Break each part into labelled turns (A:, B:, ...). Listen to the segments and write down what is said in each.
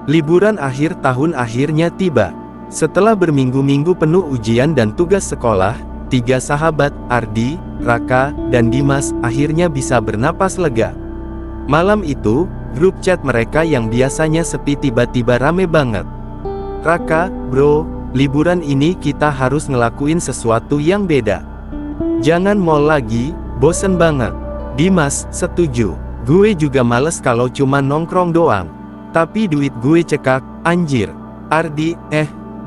A: Liburan akhir tahun akhirnya tiba. Setelah berminggu-minggu penuh ujian dan tugas sekolah, tiga sahabat, Ardi, Raka, dan Dimas, akhirnya bisa bernapas lega. Malam itu, grup chat mereka yang biasanya sepi tiba-tiba rame banget. "Raka, bro, liburan ini kita harus ngelakuin sesuatu yang beda. Jangan mall lagi, bosen banget." Dimas, "Setuju. Gue juga males kalau cuma nongkrong doang. Tapi duit gue cekak, anjir." Ardi,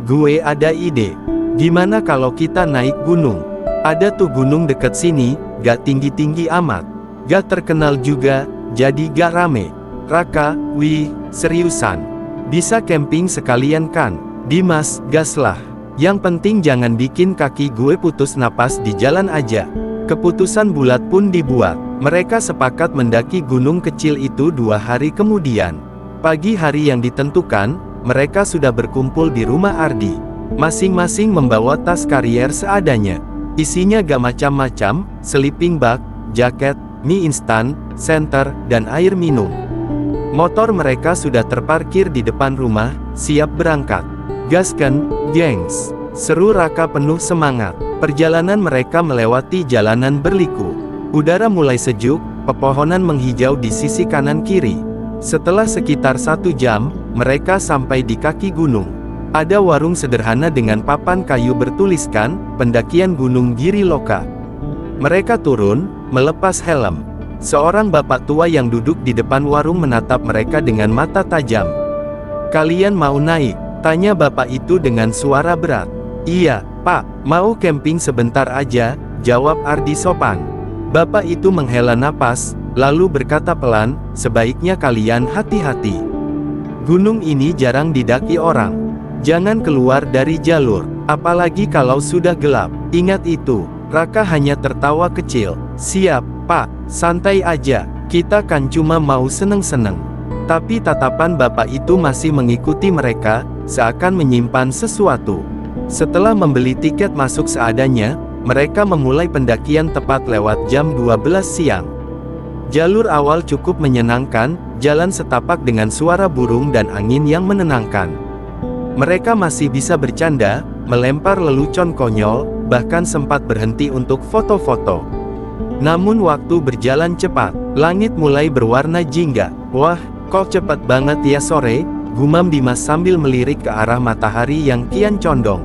A: gue ada ide. Gimana kalau kita naik gunung? Ada tuh gunung deket sini, gak tinggi-tinggi amat. Gak terkenal juga, jadi gak rame." Raka, "Wih, seriusan? Bisa camping sekalian kan?" Dimas, "Gas lah. Yang penting jangan bikin kaki gue putus napas di jalan aja." Keputusan bulat pun dibuat. Mereka sepakat mendaki gunung kecil itu 2 hari kemudian. Pagi hari yang ditentukan, mereka sudah berkumpul di rumah Ardi. Masing-masing membawa tas karier seadanya. Isinya gak macam-macam, sleeping bag, jaket, mie instan, senter, dan air minum. Motor mereka sudah terparkir di depan rumah, siap berangkat. "Gaskan, gengs!" seru Raka penuh semangat. Perjalanan mereka melewati jalanan berliku. Udara mulai sejuk, pepohonan menghijau di sisi kanan kiri. Setelah sekitar 1 jam, mereka sampai di kaki gunung. Ada warung sederhana dengan papan kayu bertuliskan, "Pendakian Gunung Giri Loka." Mereka turun, melepas helm. Seorang bapak tua yang duduk di depan warung menatap mereka dengan mata tajam. "Kalian mau naik?" tanya bapak itu dengan suara berat. "Iya, Pak, mau camping sebentar aja," jawab Ardi sopan. Bapak itu menghela napas, lalu berkata pelan, "Sebaiknya kalian hati-hati. Gunung ini jarang didaki orang. Jangan keluar dari jalur, apalagi kalau sudah gelap. Ingat itu." Raka hanya tertawa kecil. "Siap, Pak, santai aja, kita kan cuma mau seneng-seneng." Tapi tatapan bapak itu masih mengikuti mereka, seakan menyimpan sesuatu. Setelah membeli tiket masuk seadanya, mereka memulai pendakian tepat lewat jam 12 siang. Jalur awal cukup menyenangkan, jalan setapak dengan suara burung dan angin yang menenangkan. Mereka masih bisa bercanda, melempar lelucon konyol, bahkan sempat berhenti untuk foto-foto. Namun waktu berjalan cepat, langit mulai berwarna jingga. "Wah, kok cepat banget ya sore?" gumam Dimas sambil melirik ke arah matahari yang kian condong.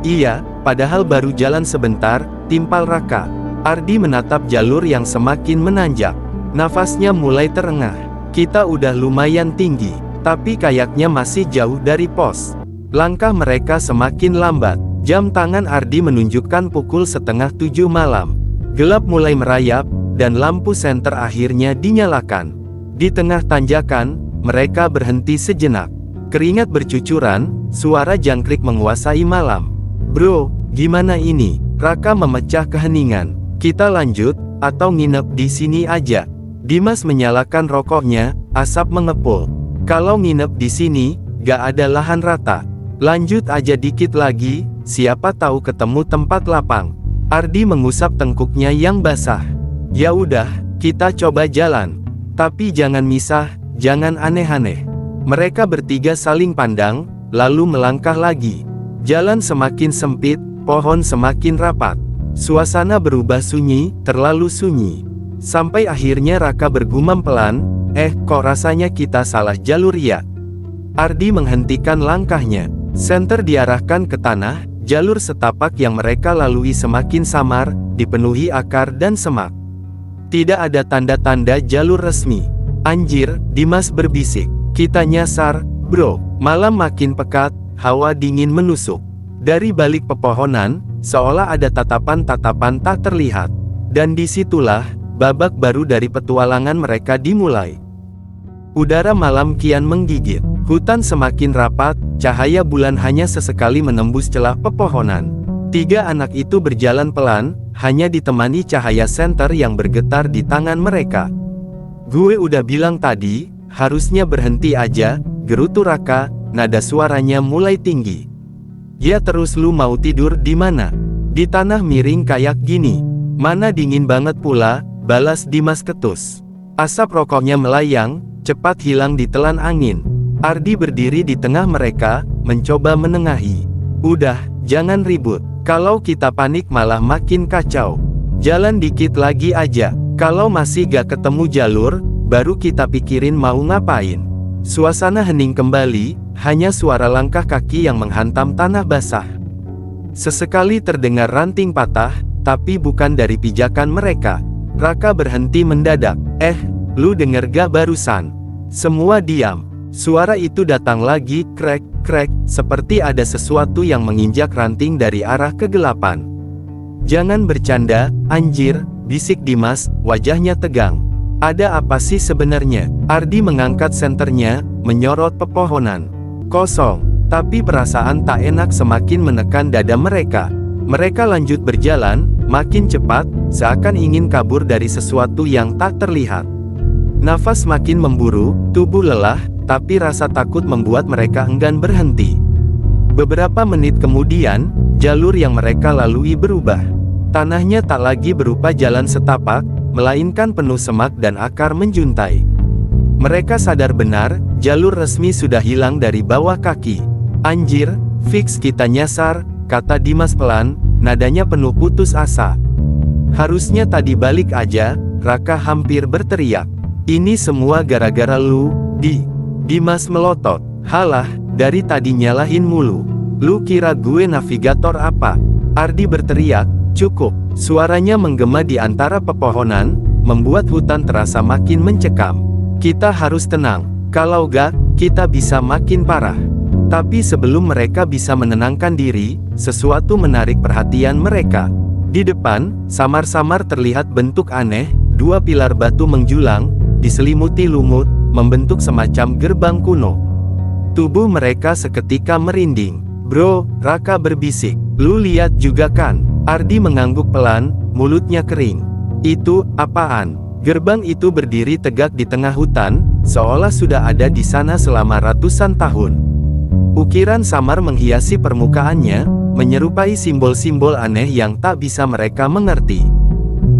A: "Iya, padahal baru jalan sebentar," timpal Raka. Ardi menatap jalur yang semakin menanjak. Nafasnya mulai terengah. "Kita udah lumayan tinggi, tapi kayaknya masih jauh dari pos." Langkah mereka semakin lambat. Jam tangan Ardi menunjukkan pukul 6:30 malam. Gelap mulai merayap, dan lampu senter akhirnya dinyalakan. Di tengah tanjakan, mereka berhenti sejenak. Keringat bercucuran, suara jangkrik menguasai malam. "Bro, gimana ini?" Raka memecah keheningan. "Kita lanjut, atau nginep di sini aja?" Dimas menyalakan rokoknya, asap mengepul. "Kalau nginep di sini, gak ada lahan rata. Lanjut aja dikit lagi, siapa tahu ketemu tempat lapang." Ardi mengusap tengkuknya yang basah. "Ya udah, kita coba jalan. Tapi jangan misah, jangan aneh-aneh." Mereka bertiga saling pandang, lalu melangkah lagi. Jalan semakin sempit, pohon semakin rapat. Suasana berubah sunyi, terlalu sunyi. Sampai akhirnya Raka bergumam pelan, kok rasanya kita salah jalur ya?" Ardi menghentikan langkahnya. Senter diarahkan ke tanah, jalur setapak yang mereka lalui semakin samar, dipenuhi akar dan semak. Tidak ada tanda-tanda jalur resmi. "Anjir," Dimas berbisik. "Kita nyasar, bro." Malam makin pekat, hawa dingin menusuk. Dari balik pepohonan, seolah ada tatapan-tatapan tak terlihat. Dan disitulah, babak baru dari petualangan mereka dimulai. Udara malam kian menggigit. Hutan semakin rapat, cahaya bulan hanya sesekali menembus celah pepohonan. 3 anak itu berjalan pelan, hanya ditemani cahaya senter yang bergetar di tangan mereka. "Gue udah bilang tadi, harusnya berhenti aja," gerutu Raka, nada suaranya mulai tinggi. "Ya terus lu mau tidur di mana? Di tanah miring kayak gini? Mana dingin banget pula," balas Dimas ketus. Asap rokoknya melayang, cepat hilang ditelan angin. Ardi berdiri di tengah mereka, mencoba menengahi. Udah, jangan ribut. Kalau kita panik malah makin kacau. Jalan dikit lagi aja. Kalau masih gak ketemu jalur, baru kita pikirin mau ngapain. Suasana hening kembali, hanya suara langkah kaki yang menghantam tanah basah. Sesekali terdengar ranting patah, tapi bukan dari pijakan mereka. Raka berhenti mendadak. Lu denger gak barusan? Semua diam. Suara itu datang lagi, krek, krek, seperti ada sesuatu yang menginjak ranting dari arah kegelapan. Jangan bercanda, anjir, bisik Dimas, wajahnya tegang. Ada apa sih sebenarnya? Ardi mengangkat senternya, menyorot pepohonan. Kosong, tapi perasaan tak enak semakin menekan dada mereka. Mereka lanjut berjalan, makin cepat, seakan ingin kabur dari sesuatu yang tak terlihat. Nafas makin memburu, tubuh lelah, tapi rasa takut membuat mereka enggan berhenti. Beberapa menit kemudian, jalur yang mereka lalui berubah. Tanahnya tak lagi berupa jalan setapak, melainkan penuh semak dan akar menjuntai. Mereka sadar benar, jalur resmi sudah hilang dari bawah kaki. Anjir, fix kita nyasar, kata Dimas pelan, nadanya penuh putus asa. Harusnya tadi balik aja, Raka hampir berteriak. Ini semua gara-gara lu, Dimas melotot. Halah, dari tadi nyalahin mulu. Lu kira gue navigator apa? Ardi berteriak, cukup. Suaranya menggema di antara pepohonan, membuat hutan terasa makin mencekam. Kita harus tenang, kalau gak, kita bisa makin parah. Tapi sebelum mereka bisa menenangkan diri, sesuatu menarik perhatian mereka. Di depan, samar-samar terlihat bentuk aneh, dua pilar batu menjulang, diselimuti lumut, membentuk semacam gerbang kuno. Tubuh mereka seketika merinding. Bro, Raka berbisik. Lu lihat juga kan? Ardi mengangguk pelan, mulutnya kering. Itu, apaan? Gerbang itu berdiri tegak di tengah hutan, seolah sudah ada di sana selama ratusan tahun. Ukiran samar menghiasi permukaannya, menyerupai simbol-simbol aneh yang tak bisa mereka mengerti.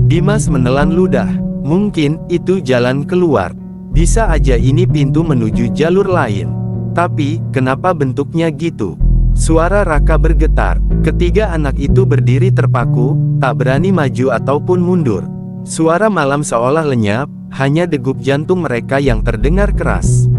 A: Dimas menelan ludah. Mungkin, itu jalan keluar. Bisa aja ini pintu menuju jalur lain. Tapi, kenapa bentuknya gitu? Suara Raka bergetar. Ketiga anak itu berdiri terpaku, tak berani maju ataupun mundur. Suara malam seolah lenyap, hanya degup jantung mereka yang terdengar keras.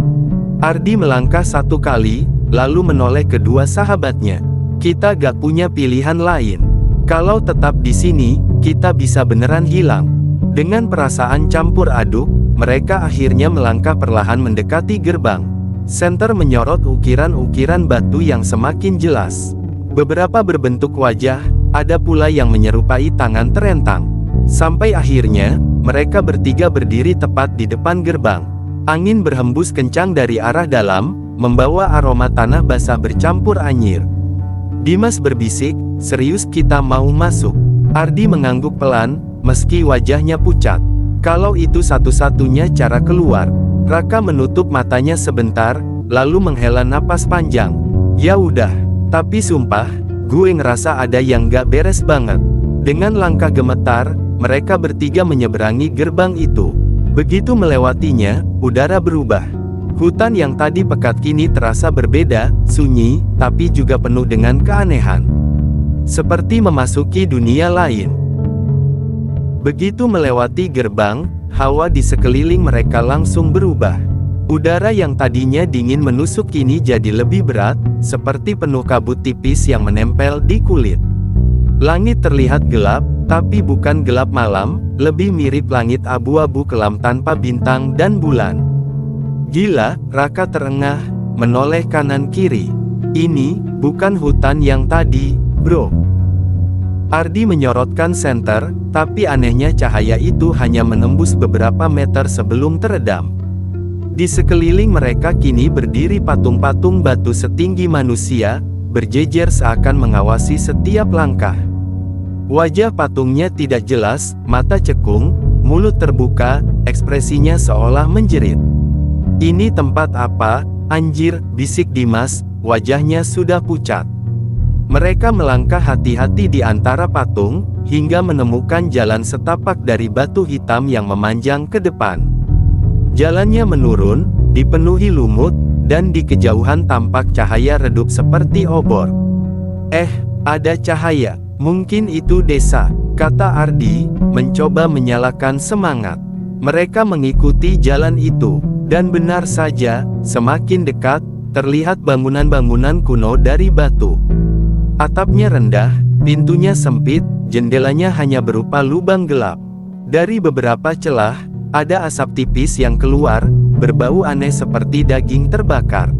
A: Ardi melangkah satu kali, lalu menoleh kedua sahabatnya. Kita gak punya pilihan lain. Kalau tetap di sini, kita bisa beneran hilang. Dengan perasaan campur aduk, mereka akhirnya melangkah perlahan mendekati gerbang. Senter menyorot ukiran-ukiran batu yang semakin jelas. Beberapa berbentuk wajah, ada pula yang menyerupai tangan terentang. Sampai akhirnya, mereka bertiga berdiri tepat di depan gerbang. Angin berhembus kencang dari arah dalam, membawa aroma tanah basah bercampur anyir. Dimas berbisik, serius kita mau masuk? Ardi mengangguk pelan, meski wajahnya pucat. Kalau itu satu-satunya cara keluar. Raka menutup matanya sebentar, lalu menghela napas panjang. Ya udah, tapi sumpah, gue ngerasa ada yang gak beres banget. Dengan langkah gemetar, mereka bertiga menyeberangi gerbang itu. Begitu melewatinya, udara berubah. Hutan yang tadi pekat kini terasa berbeda, sunyi, tapi juga penuh dengan keanehan. Seperti memasuki dunia lain. Begitu melewati gerbang, hawa di sekeliling mereka langsung berubah. Udara yang tadinya dingin menusuk kini jadi lebih berat, seperti penuh kabut tipis yang menempel di kulit. Langit terlihat gelap, tapi bukan gelap malam, lebih mirip langit abu-abu kelam tanpa bintang dan bulan. Gila, Raka terengah, menoleh kanan kiri. Ini, bukan hutan yang tadi, bro. Ardi menyorotkan senter, tapi anehnya cahaya itu hanya menembus beberapa meter sebelum teredam. Di sekeliling mereka kini berdiri patung-patung batu setinggi manusia, berjejer seakan mengawasi setiap langkah. Wajah patungnya tidak jelas, mata cekung, mulut terbuka, ekspresinya seolah menjerit. Ini tempat apa, anjir, bisik Dimas, wajahnya sudah pucat. Mereka melangkah hati-hati di antara patung, hingga menemukan jalan setapak dari batu hitam yang memanjang ke depan. Jalannya menurun, dipenuhi lumut, dan di kejauhan tampak cahaya redup seperti obor. Ada cahaya. Mungkin itu desa, kata Ardi, mencoba menyalakan semangat. Mereka mengikuti jalan itu, dan benar saja, semakin dekat, terlihat bangunan-bangunan kuno dari batu. Atapnya rendah, pintunya sempit, jendelanya hanya berupa lubang gelap. Dari beberapa celah, ada asap tipis yang keluar, berbau aneh seperti daging terbakar.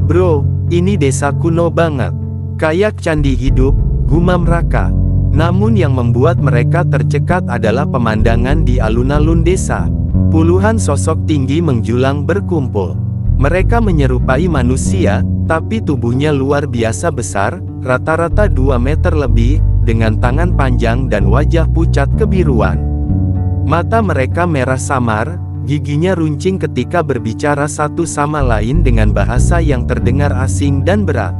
A: Bro, ini desa kuno banget. Kayak candi hidup, gumam Raka. Namun yang membuat mereka tercekat adalah pemandangan di alun-alun desa. Puluhan sosok tinggi menjulang berkumpul. Mereka menyerupai manusia, tapi tubuhnya luar biasa besar, rata-rata 2 meter lebih, dengan tangan panjang dan wajah pucat kebiruan. Mata mereka merah samar, giginya runcing ketika berbicara satu sama lain dengan bahasa yang terdengar asing dan berat.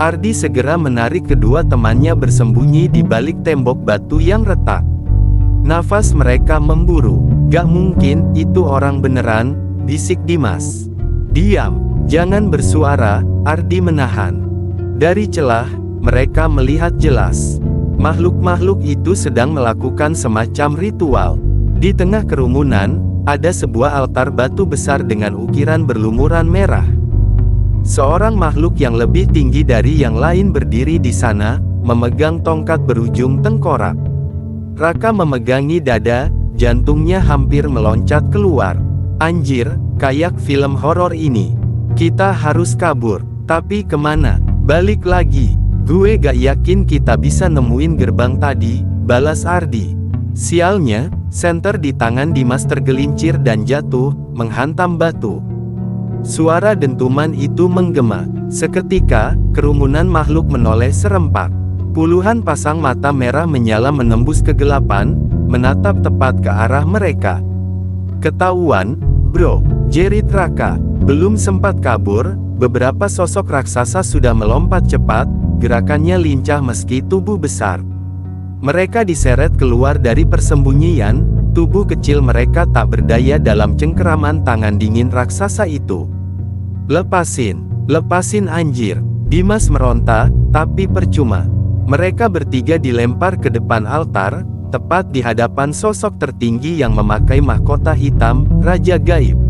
A: Ardi segera menarik kedua temannya bersembunyi di balik tembok batu yang retak. Nafas mereka memburu. Gak mungkin, itu orang beneran, bisik Dimas. Diam, jangan bersuara, Ardi menahan. Dari celah, mereka melihat jelas. Makhluk-makhluk itu sedang melakukan semacam ritual. Di tengah kerumunan, ada sebuah altar batu besar dengan ukiran berlumuran merah. Seorang makhluk yang lebih tinggi dari yang lain berdiri di sana, memegang tongkat berujung tengkorak. Raka memegangi dada, jantungnya hampir meloncat keluar. Anjir, kayak film horor ini. Kita harus kabur. Tapi kemana? Balik lagi. Gue gak yakin kita bisa nemuin gerbang tadi, balas Ardi. Sialnya, senter di tangan Dimas tergelincir dan jatuh, menghantam batu. Suara dentuman itu menggema. Seketika, kerumunan makhluk menoleh serempak. Puluhan pasang mata merah menyala menembus kegelapan, menatap tepat ke arah mereka. Ketahuan, bro, jerit Raka. Belum sempat kabur, beberapa sosok raksasa sudah melompat cepat, gerakannya lincah meski tubuh besar. Mereka diseret keluar dari persembunyian, tubuh kecil mereka tak berdaya dalam cengkeraman tangan dingin raksasa itu. Lepasin anjir. Dimas meronta, tapi percuma. Mereka bertiga dilempar ke depan altar, tepat di hadapan sosok tertinggi yang memakai mahkota hitam, Raja Gaib.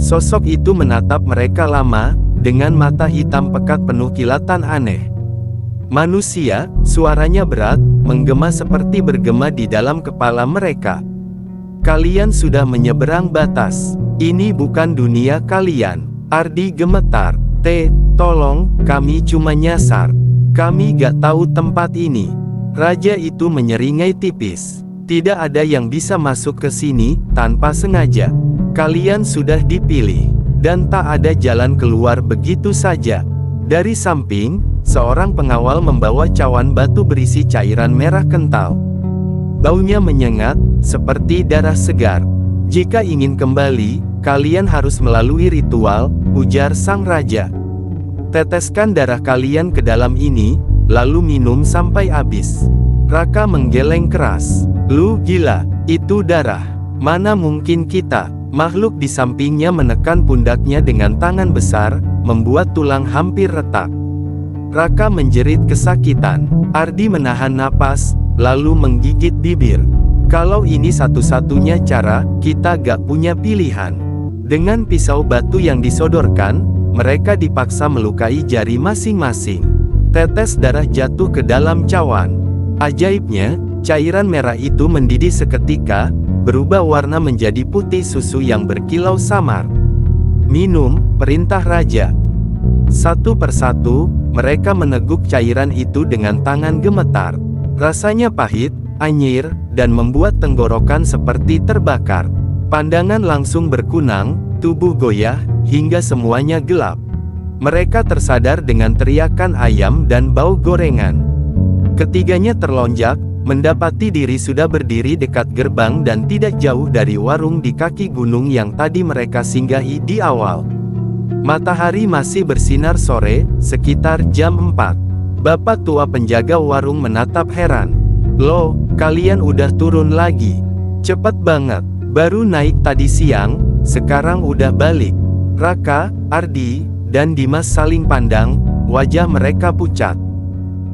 A: Sosok itu menatap mereka lama, dengan mata hitam pekat penuh kilatan aneh. Manusia, suaranya berat, menggema seperti bergema di dalam kepala mereka. Kalian sudah menyeberang batas. Ini bukan dunia kalian. Ardi gemetar. Tolong, kami cuma nyasar. Kami gak tahu tempat ini. Raja itu menyeringai tipis. Tidak ada yang bisa masuk ke sini, tanpa sengaja. Kalian sudah dipilih. Dan tak ada jalan keluar begitu saja. Dari samping, seorang pengawal membawa cawan batu berisi cairan merah kental. Baunya menyengat, seperti darah segar. Jika ingin kembali, kalian harus melalui ritual, ujar sang raja. Teteskan darah kalian ke dalam ini, lalu minum sampai habis. Raka menggeleng keras. Lu gila, itu darah. Mana mungkin kita? Makhluk di sampingnya menekan pundaknya dengan tangan besar, membuat tulang hampir retak. Raka menjerit kesakitan. Ardi menahan napas, lalu menggigit bibir. Kalau ini satu-satunya cara, kita gak punya pilihan. Dengan pisau batu yang disodorkan, mereka dipaksa melukai jari masing-masing. Tetes darah jatuh ke dalam cawan. Ajaibnya, cairan merah itu mendidih seketika, berubah warna menjadi putih susu yang berkilau samar. Minum, perintah raja. Satu persatu, mereka meneguk cairan itu dengan tangan gemetar. Rasanya pahit, anyir, dan membuat tenggorokan seperti terbakar. Pandangan langsung berkunang, tubuh goyah, hingga semuanya gelap. Mereka tersadar dengan teriakan ayam dan bau gorengan. Ketiganya terlonjak, mendapati diri sudah berdiri dekat gerbang dan tidak jauh dari warung di kaki gunung yang tadi mereka singgahi di awal. Matahari masih bersinar sore, sekitar jam 4. Bapak tua penjaga warung menatap heran. Loh, kalian udah turun lagi? Cepet banget, baru naik tadi siang, sekarang udah balik. Raka, Ardi, dan Dimas saling pandang, wajah mereka pucat.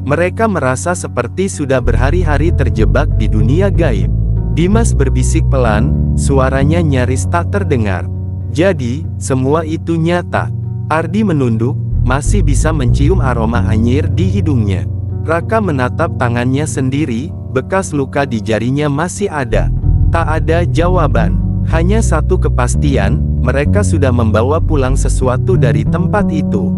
A: Mereka merasa seperti sudah berhari-hari terjebak di dunia gaib. Dimas berbisik pelan, suaranya nyaris tak terdengar. Jadi, semua itu nyata. Ardi menunduk, masih bisa mencium aroma anyir di hidungnya. Raka menatap tangannya sendiri, bekas luka di jarinya masih ada. Tak ada jawaban, hanya satu kepastian, mereka sudah membawa pulang sesuatu dari tempat itu.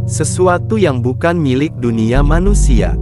A: Sesuatu yang bukan milik dunia manusia.